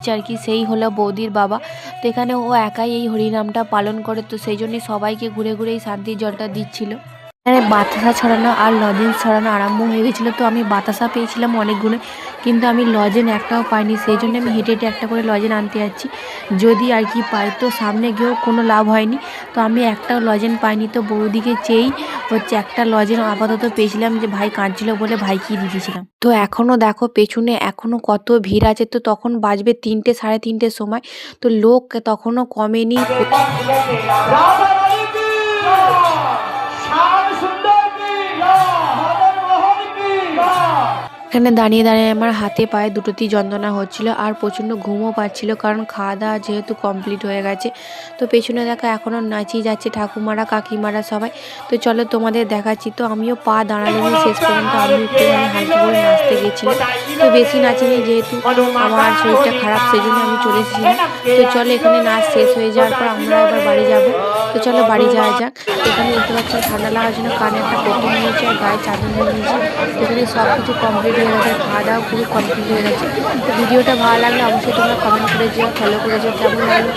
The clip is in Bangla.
দিচ্ছে আর কি, সেই হলো বৌদির বাবা। তো এখানে ও একাই এই হরিনামটা পালন করে, তো সেই জন্যই সবাইকে ঘুরে ঘুরে এই শান্তির জলটা দিচ্ছিল। এখানে বাতাসা ছড়ানো আর লজেন্স ছড়ানো আরম্ভ হয়ে গেছিলো। তো আমি বাতাসা পেয়েছিলাম অনেকগুলো, কিন্তু আমি লজেন একটাও পাইনি, সেই জন্য আমি হেঁটে হেঁটে একটা করে লজেন আনতে যাচ্ছি, যদি আর কি পাই। তো সামনে গিয়েও কোনো লাভ হয়নি, তো আমি একটাও লজেন পাইনি। তো বৌদিকে চেয়েই হচ্ছে একটা লজেন আপাতত পেয়েছিলাম, যে ভাই কাঁদছিল বলে ভাইকে দিয়ে দিয়েছিলাম। তো এখনও দেখো পেছনে এখনও কত ভিড় আছে। তো তখন বাজবে 3টে সাড়ে 3টের সময়, তো লোক তখনও কমেনি। এখানে দাঁড়িয়ে দাঁড়িয়ে আমার হাতে পায়ে দুটোতেই যন্ত্রণা হচ্ছিল, আর প্রচণ্ড ঘুমও পাচ্ছিল, কারণ খাওয়া দাওয়া যেহেতু কমপ্লিট হয়ে গেছে। তো পেছনে দেখো এখনও নাচিয়ে যাচ্ছে ঠাকুমারা কাকিমারা সবাই। তো চলো তোমাদের দেখাচ্ছি। তো আমিও পা দাঁড়ালিনি শেষ পর্যন্ত, আমি একটুখানি হালকা করে নাচতে গেছিলাম। তো বেশি নাচিনি, যেহেতু আমার শরীরটা খারাপ, সেই জন্য আমি চলে এসেছিলাম। তো চলো এখানে নাচ শেষ হয়ে যাওয়ার পর আমরা এবার বাড়ি যাব। তো চলো বাড়ি যাওয়া যাক। এখানে দেখতে পাচ্ছি ঠান্ডা লাগার জন্য কানে একটা পটি নিয়েছি আর গায়ে চাদর নিয়ে নিয়েছি। এখানে সব কিছু কমপ্লিট হয়ে গেছে, খাওয়া দাওয়া পুরো কমপ্লিট হয়ে গেছে। তো ভিডিওটা ভালো লাগলে অবশ্যই তোমরা কমেন্ট করে যেও, ফলো করে যেও, কেমন লাগলো।